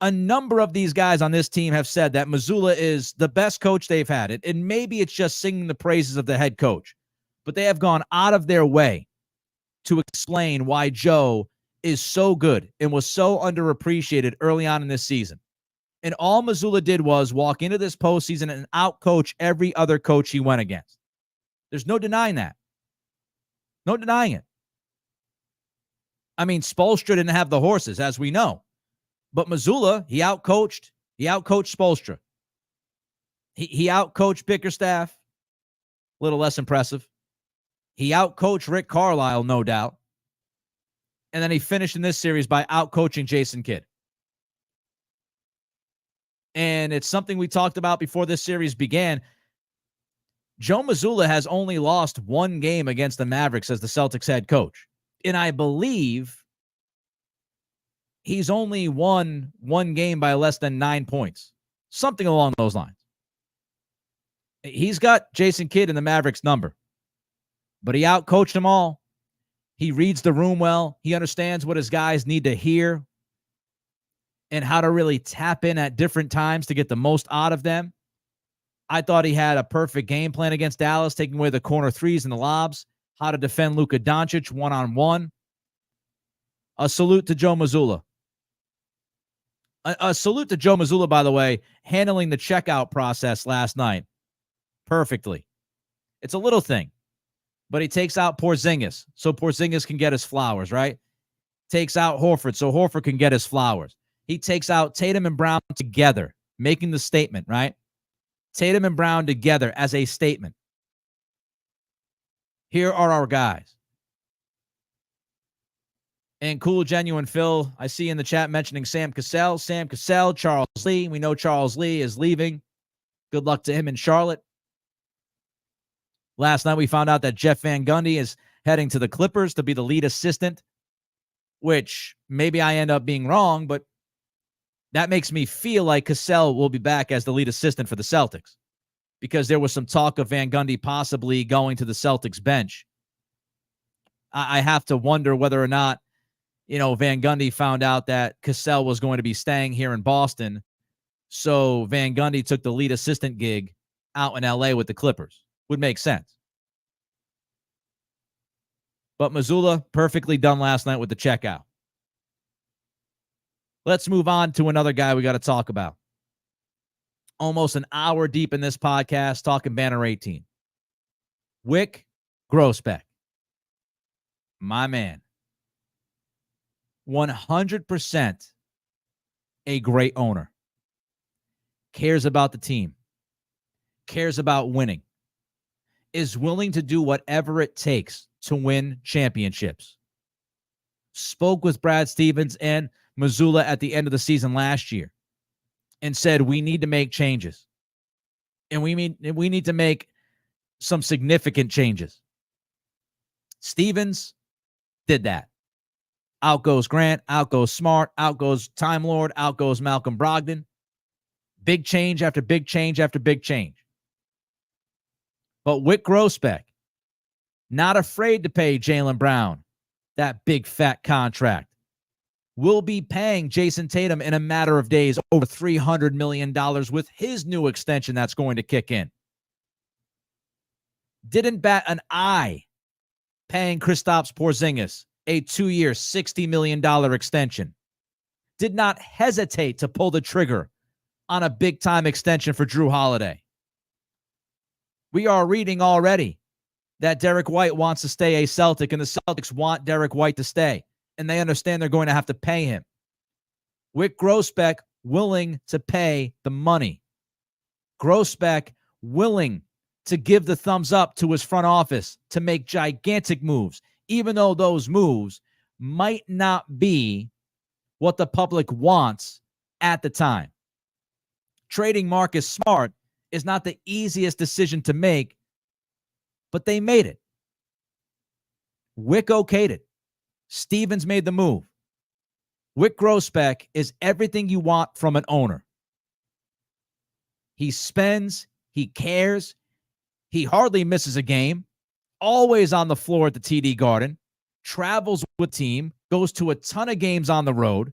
A number of these guys on this team have said that Mazzulla is the best coach they've had. And maybe it's just singing the praises of the head coach, but they have gone out of their way to explain why Joe is so good and was so underappreciated early on in this season. And all Mazzulla did was walk into this postseason and outcoach every other coach he went against. There's no denying that. No denying it. I mean, Spoelstra didn't have the horses, as we know. But Mazzulla, he outcoached Spoelstra. He outcoached Bickerstaff. A little less impressive. He outcoached Rick Carlisle, no doubt. And then he finished in this series by outcoaching Jason Kidd. And it's something we talked about before this series began. Joe Mazzulla has only lost one game against the Mavericks as the Celtics head coach. And I believe he's only won one game by less than 9 points. Something along those lines. He's got Jason Kidd in the Mavericks number. But he outcoached them all. He reads the room well. He understands what his guys need to hear. and how to really tap in at different times to get the most out of them. I thought he had a perfect game plan against Dallas, taking away the corner threes and the lobs, how to defend Luka Doncic one-on-one. A salute to Joe Mazzulla. A salute to Joe Mazzulla, by the way, handling the checkout process last night perfectly. It's a little thing, but he takes out Porzingis so Porzingis can get his flowers, right? Takes out Horford so Horford can get his flowers. He takes out Tatum and Brown together, making the statement, right? Tatum and Brown together as a statement. Here are our guys. And Cool Genuine Phil, I see in the chat mentioning Sam Cassell. Sam Cassell, Charles Lee. We know Charles Lee is leaving. Good luck to him in Charlotte. Last night we found out that Jeff Van Gundy is heading to the Clippers to be the lead assistant, which maybe I end up being wrong, but that makes me feel like Cassell will be back as the lead assistant for the Celtics because there was some talk of Van Gundy possibly going to the Celtics bench. I have to wonder whether or not, Van Gundy found out that Cassell was going to be staying here in Boston. So Van Gundy took the lead assistant gig out in LA with the Clippers. Would make sense. But Mazzulla, perfectly done last night with the checkout. Let's move on to another guy we got to talk about. Almost an hour deep in this podcast, talking Banner 18. Wyc Grousbeck. My man. 100% a great owner. Cares about the team. Cares about winning. Is willing to do whatever it takes to win championships. Spoke with Brad Stevens and Mazzulla at the end of the season last year and said, we need to make changes. And we need to make some significant changes. Stevens did that. Out goes Grant, out goes Smart, out goes Time Lord, out goes Malcolm Brogdon. Big change after big change after big change. But Wyc Grousbeck, not afraid to pay Jaylen Brown that big fat contract. Will be paying Jason Tatum in a matter of days over $300 million with his new extension that's going to kick in. Didn't bat an eye paying Kristaps Porzingis a 2-year, $60 million extension. Did not hesitate to pull the trigger on a big-time extension for Jrue Holiday. We are reading already that Derek White wants to stay a Celtic, and the Celtics want Derek White to stay, and they understand they're going to have to pay him. Wyc Grousbeck willing to pay the money. Grousbeck willing to give the thumbs up to his front office to make gigantic moves, even though those moves might not be what the public wants at the time. Trading Marcus Smart is not the easiest decision to make, but they made it. Wyc okayed it. Stevens made the move. Wyc Grousbeck is everything you want from an owner. He spends, he cares, he hardly misses a game, always on the floor at the TD Garden, travels with the team, goes to a ton of games on the road,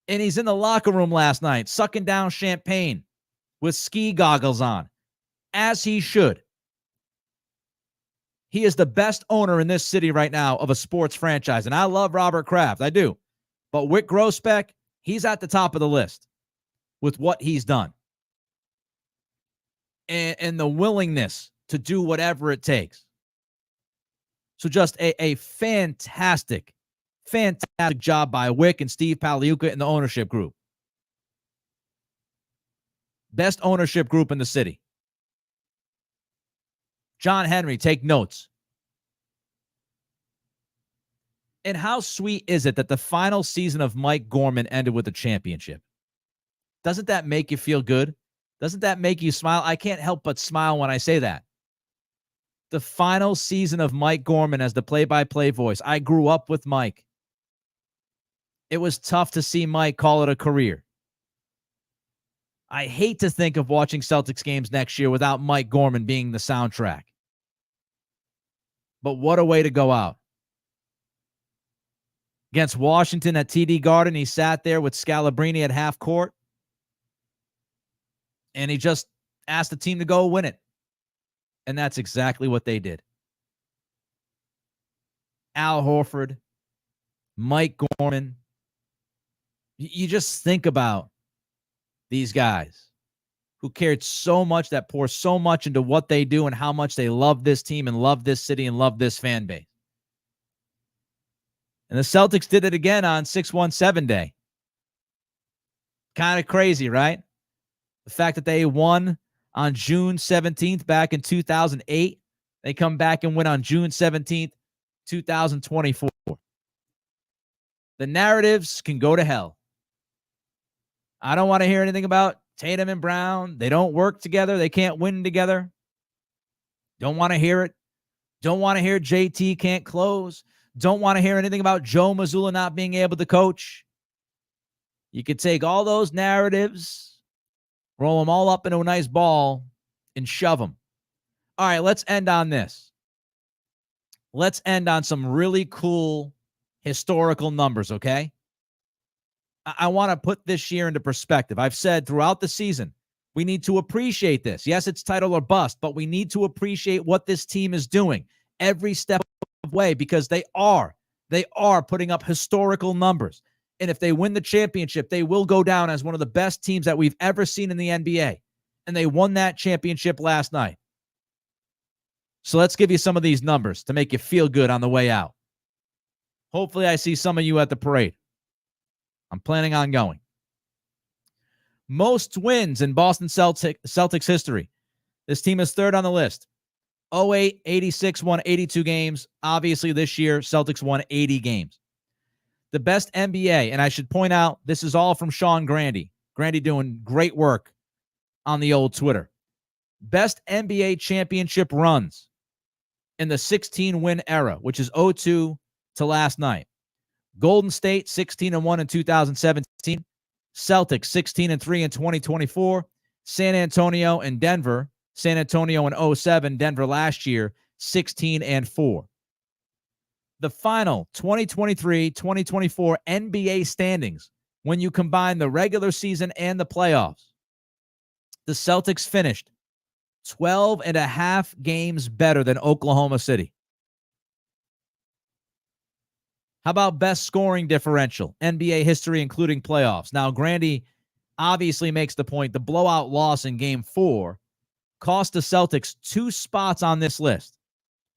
and he's in the locker room last night, sucking down champagne with ski goggles on, as he should. He is the best owner in this city right now of a sports franchise, and I love Robert Kraft. I do. But Wyc Grousbeck, he's at the top of the list with what he's done. And the willingness to do whatever it takes. So just a fantastic job by Wyc and Steve Paliuca and the ownership group. Best ownership group in the city. John Henry, take notes. And how sweet is it that the final season of Mike Gorman ended with a championship? Doesn't that make you feel good? Doesn't that make you smile? I can't help but smile when I say that. The final season of Mike Gorman as the play-by-play voice. I grew up with Mike. It was tough to see Mike call it a career. I hate to think of watching Celtics games next year without Mike Gorman being the soundtrack. But what a way to go out. Against Washington at TD Garden, he sat there with Scalabrine at half court, and he just asked the team to go win it. And that's exactly what they did. Al Horford, Mike Gorman. You just think about these guys who cared so much, that pour so much into what they do and how much they love this team and love this city and love this fan base. And the Celtics did it again on 617 Day. Kind of crazy, right? The fact that they won on June 17th back in 2008, they come back and win on June 17th, 2024. The narratives can go to hell. I don't want to hear anything about Tatum and Brown. They don't work together. They can't win together. Don't want to hear it. Don't want to hear JT can't close. Don't want to hear anything about Joe Mazzulla not being able to coach. You could take all those narratives, roll them all up into a nice ball, and shove them. All right, let's end on this. Let's end on some really cool historical numbers, okay? I want to put this year into perspective. I've said throughout the season, we need to appreciate this. Yes, it's title or bust, but we need to appreciate what this team is doing every step of the way, because they are putting up historical numbers. And if they win the championship, they will go down as one of the best teams that we've ever seen in the NBA. And they won that championship last night. So let's give you some of these numbers to make you feel good on the way out. Hopefully I see some of you at the parade. I'm planning on going. Most wins in Boston Celtics history. This team is third on the list. 08, 86 won 82 games. Obviously this year, Celtics won 80 games. The best NBA, and I should point out, this is all from Sean Grandy. Grandy doing great work on the old Twitter. Best NBA championship runs in the 16-win era, which is 02 to last night. Golden State, 16-1 in 2017. Celtics, 16-3 in 2024. San Antonio and Denver. San Antonio in 07, Denver last year, 16-4. The final 2023-2024 NBA standings, when you combine the regular season and the playoffs, the Celtics finished 12.5 games better than Oklahoma City. How about best scoring differential? NBA history, including playoffs. Now, Grandy obviously makes the point the blowout loss in Game 4 cost the Celtics 2 spots on this list.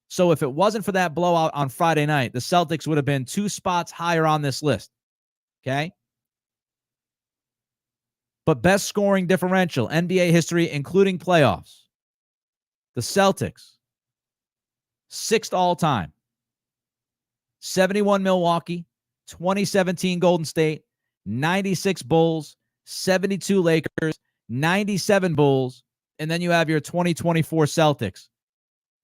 So if it wasn't for that blowout on Friday night, the Celtics would have been 2 spots higher on this list. Okay? But best scoring differential, NBA history, including playoffs. The Celtics, 6th all-time. 71 Milwaukee, 2017 Golden State, 96 Bulls, 72 Lakers, 97 Bulls, and then you have your 2024 Celtics.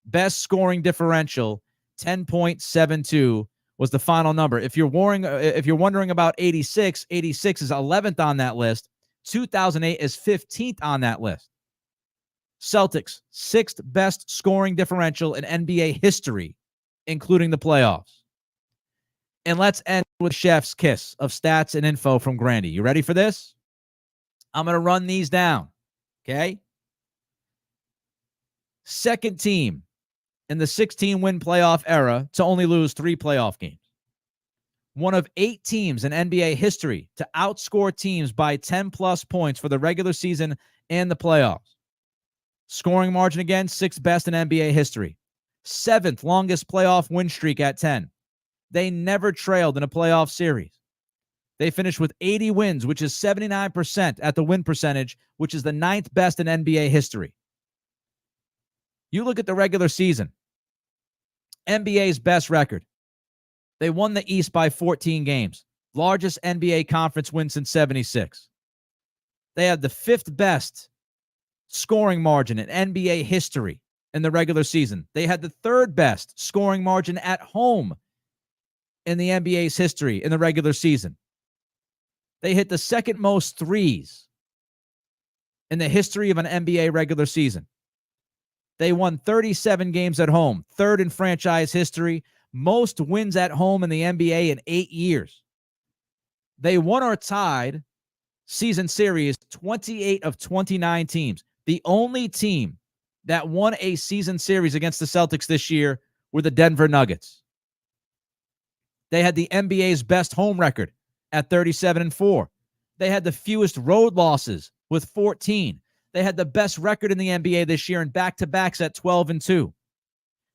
Best scoring differential, 10.72 was the final number. If you're wondering about 86, 86 is 11th on that list. 2008 is 15th on that list. Celtics, 6th best scoring differential in NBA history, including the playoffs. And let's end with chef's kiss of stats and info from Grandy. You ready for this? I'm going to run these down, okay? Second team in the 16-win playoff era to only lose 3 playoff games. One of 8 teams in NBA history to outscore teams by 10-plus points for the regular season and the playoffs. Scoring margin again, 6th best in NBA history. 7th longest playoff win streak at 10. They never trailed in a playoff series. They finished with 80 wins, which is 79% at the win percentage, which is the 9th best in NBA history. You look at the regular season. NBA's best record. They won the East by 14 games. Largest NBA conference win since 76. They had the 5th best scoring margin in NBA history in the regular season. They had the 3rd best scoring margin at home in the NBA's history in the regular season. They hit the 2nd most threes in the history of an NBA regular season. They won 37 games at home, 3rd in franchise history, most wins at home in the NBA in 8 years. They won or tied season series 28 of 29 teams. The only team that won a season series against the Celtics this year were the Denver Nuggets. They had the NBA's best home record at 37-4. They had the fewest road losses with 14. They had the best record in the NBA this year in back-to-backs at 12-2.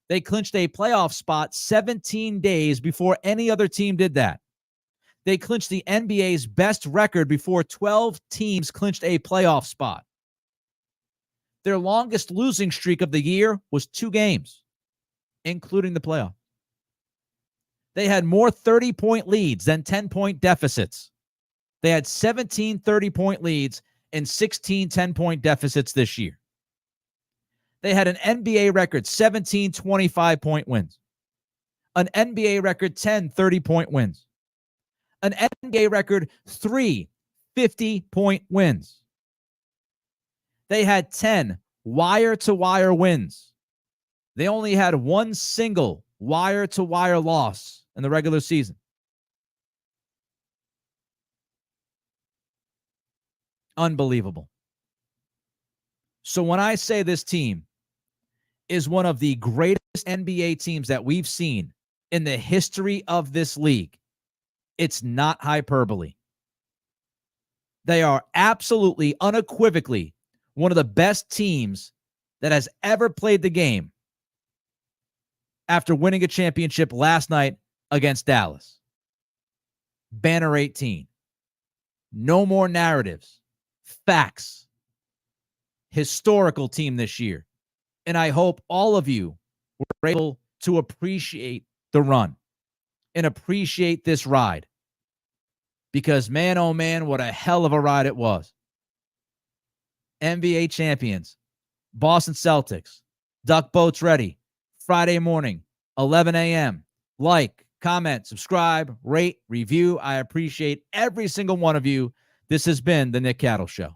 They clinched a playoff spot 17 days before any other team did that. They clinched the NBA's best record before 12 teams clinched a playoff spot. Their longest losing streak of the year was 2 games, including the playoff. They had more 30-point leads than 10-point deficits. They had 17 30-point leads and 16 10-point deficits this year. They had an NBA record 17 25-point wins, an NBA record 10 30-point wins, an NBA record 3 50-point wins. They had 10 wire-to-wire wins. They only had 1 single wire-to-wire loss in the regular season. Unbelievable. So when I say this team is one of the greatest NBA teams that we've seen in the history of this league, it's not hyperbole. They are absolutely, unequivocally one of the best teams that has ever played the game after winning a championship last night against Dallas. Banner 18. No more narratives. Facts. Historical team this year. And I hope all of you were able to appreciate the run and appreciate this ride. Because man, oh man, what a hell of a ride it was. NBA champions, Boston Celtics, duck boats ready, Friday morning, 11 a.m. Like, comment, subscribe, rate, review. I appreciate every single one of you. This has been the Nick Cattle Show.